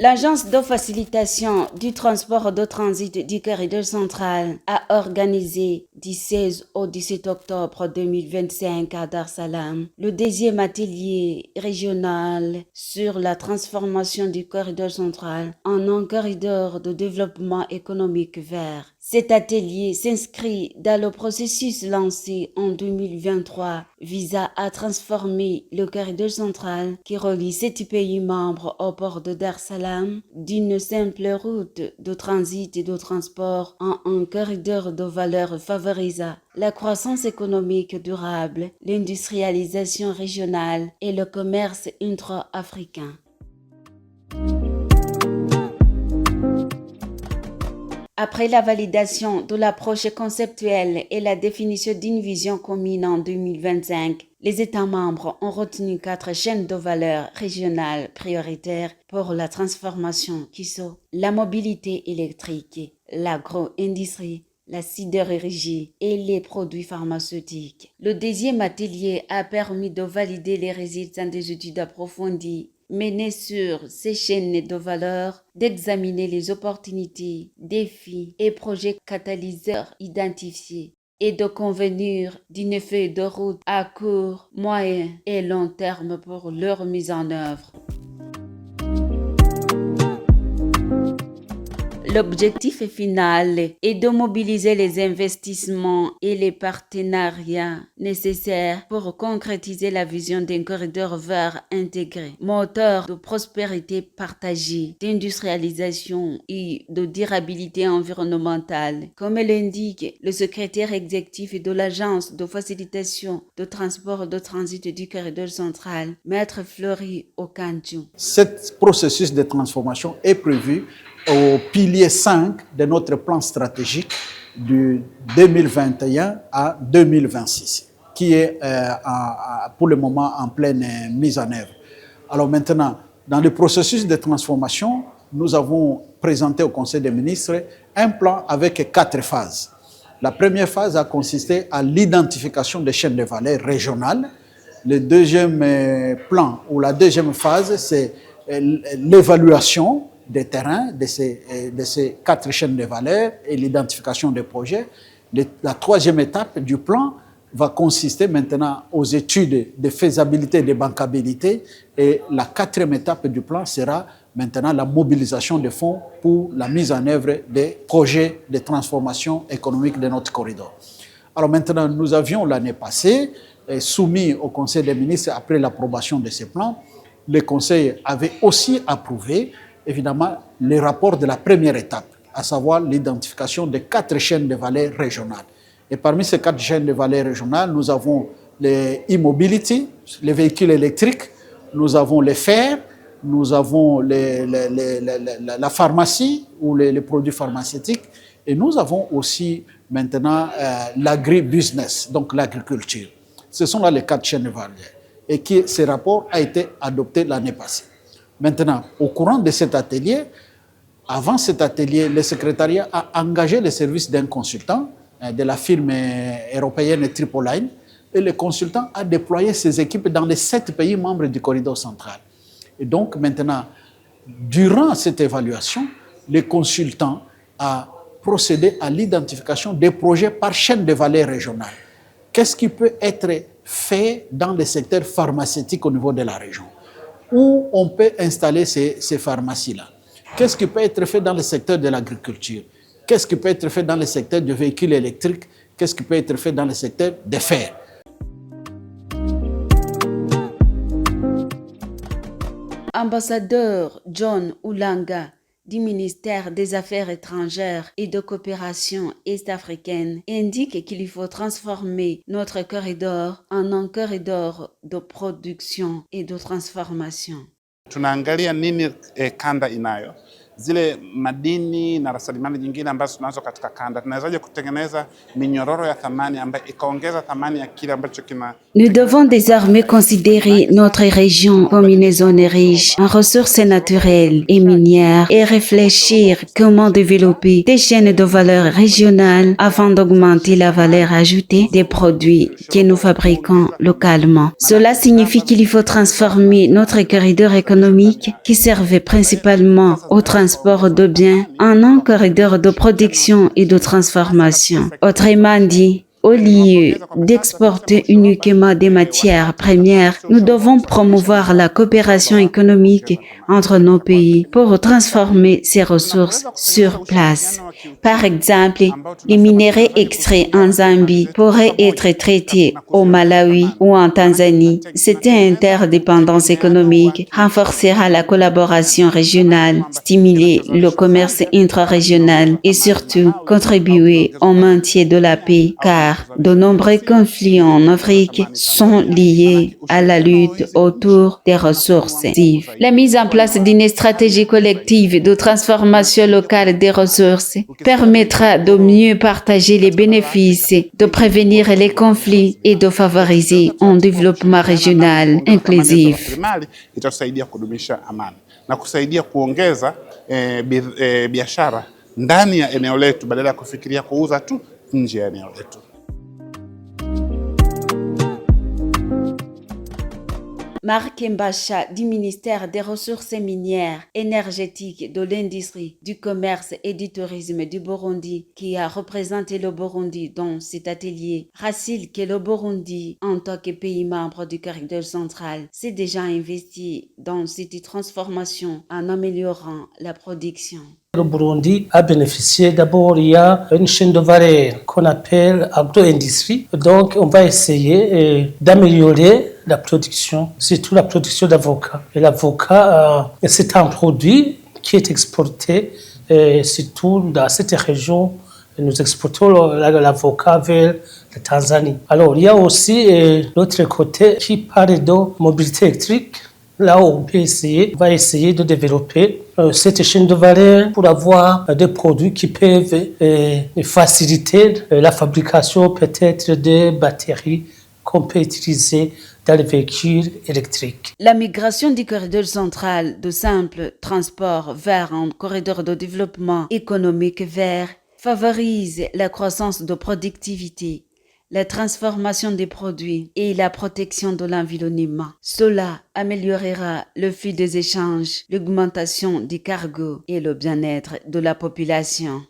L'Agence de facilitation du transport de transit du corridor central a organisé du 16 au 17 octobre 2025 à Dar es Salaam le 10e atelier régional sur la transformation du corridor central en un corridor de développement économique vert. Cet atelier s'inscrit dans le processus lancé en 2023 visant à transformer le corridor central qui relie 7 pays membres au port de Dar es Salaam d'une simple route de transit et de transport en un corridor de valeur favorisant la croissance économique durable, l'industrialisation régionale et le commerce intra-africain. Après la validation de l'approche conceptuelle et la définition d'une vision commune en 2025, les États membres ont retenu 4 chaînes de valeur régionales prioritaires pour la transformation qui sont la mobilité électrique, l'agro-industrie, la sidérurgie et les produits pharmaceutiques. Le 10e atelier a permis de valider les résultats des études approfondies menées sur ces chaînes de valeur, d'examiner les opportunités, défis et projets catalyseurs identifiés et de convenir d'une feuille de route à court, moyen et long terme pour leur mise en œuvre. L'objectif final est de mobiliser les investissements et les partenariats nécessaires pour concrétiser la vision d'un corridor vert intégré, moteur de prospérité partagée, d'industrialisation et de durabilité environnementale. Comme l'indique le secrétaire exécutif de l'Agence de facilitation de transport de transit du corridor central, Maître Fleury Okanjo. Ce processus de transformation est prévu au pilier 5 de notre plan stratégique du 2021 à 2026, qui est pour le moment en pleine mise en œuvre. Alors maintenant, dans le processus de transformation, nous avons présenté au Conseil des ministres un plan avec 4 phases. La première phase a consisté à l'identification des chaînes de valeur régionales. Le deuxième plan, ou la deuxième phase, c'est l'évaluation des terrains de ces 4 chaînes de valeur et l'identification des projets. La troisième étape du plan va consister maintenant aux études de faisabilité et de bancabilité. Et la 4e étape du plan sera maintenant la mobilisation de fonds pour la mise en œuvre des projets de transformation économique de notre corridor. Alors maintenant, nous avions l'année passée soumis au Conseil des ministres après l'approbation de ces plans. Le Conseil avait aussi approuvé évidemment les rapports de la première étape, à savoir l'identification des 4 chaînes de valeur régionales. Et parmi ces 4 chaînes de valeur régionales, nous avons les e-mobility, les véhicules électriques, nous avons les fers, nous avons la pharmacie ou les produits pharmaceutiques, et nous avons aussi maintenant l'agribusiness, donc l'agriculture. Ce sont là les 4 chaînes de valeur. Et ce rapport a été adopté l'année passée. Maintenant, au courant de cet atelier, avant cet atelier, le secrétariat a engagé le service d'un consultant de la firme européenne Tripoline, et le consultant a déployé ses équipes dans les 7 pays membres du corridor central. Et donc maintenant, durant cette évaluation, le consultant a procédé à l'identification des projets par chaîne de valeur régionale. Qu'est-ce qui peut être fait dans le secteur pharmaceutique au niveau de la région? Où on peut installer ces pharmacies-là? Qu'est-ce qui peut être fait dans le secteur de l'agriculture? Qu'est-ce qui peut être fait dans le secteur du véhicule électrique? Qu'est-ce qui peut être fait dans le secteur des fers? Ambassadeur John Oulanga du ministère des Affaires étrangères et de coopération est-africaine indique qu'il faut transformer notre corridor en un corridor de production et de transformation. Tunaangalia nini kanda inayo zile madini na rasilimali nyingine ambazo tunazo katika kanda, tunawezaje kutengeneza minyororo ya thamani ambayo ikaongeza thamani ya kile ambacho kina. Nous devons désormais considérer notre région comme une zone riche en ressources naturelles et minières et réfléchir comment développer des chaînes de valeur régionales afin d'augmenter la valeur ajoutée des produits que nous fabriquons localement. Cela signifie qu'il faut transformer notre corridor économique qui servait principalement au transport de biens en un corridor de production et de transformation. Autrement dit, au lieu d'exporter uniquement des matières premières, nous devons promouvoir la coopération économique entre nos pays pour transformer ces ressources sur place. Par exemple, les minéraux extraits en Zambie pourraient être traités au Malawi ou en Tanzanie. Cette interdépendance économique renforcera la collaboration régionale, stimuler le commerce intra-régional et surtout contribuer au maintien de la paix, car de nombreux conflits en Afrique sont liés à la lutte autour des ressources. La mise en place d'une stratégie collective de transformation locale des ressources permettra de mieux partager les bénéfices, de prévenir les conflits et de favoriser un développement régional inclusif. Itasaidia kudumisha amani na kusaidia kuongeza biashara ndani ya eneo letu badala ya kufikiria kuuza tu nje ya eneo letu. Marc Mbacha du ministère des Ressources minières, énergétiques, de l'industrie, du commerce et du tourisme du Burundi, qui a représenté le Burundi dans cet atelier, rassure que le Burundi, en tant que pays membre du corridor central, s'est déjà investi dans cette transformation en améliorant la production. Le Burundi a bénéficié, d'abord il y a une chaîne de valeur qu'on appelle agro-industrie, donc on va essayer d'améliorer la production, surtout la production d'avocat. Et l'avocat, c'est un produit qui est exporté, surtout dans cette région. Nous exportons l'avocat vers la Tanzanie. Alors il y a aussi l'autre côté qui parle de mobilité électrique. Là où on va essayer de développer cette chaîne de valeur pour avoir des produits qui peuvent faciliter la fabrication peut-être de batteries qu'on peut utiliser dans les véhicules électriques. La migration du corridor central de simple transport vers un corridor de développement économique vert favorise la croissance de productivité, la transformation des produits et la protection de l'environnement. Cela améliorera le flux des échanges, l'augmentation des cargos et le bien-être de la population.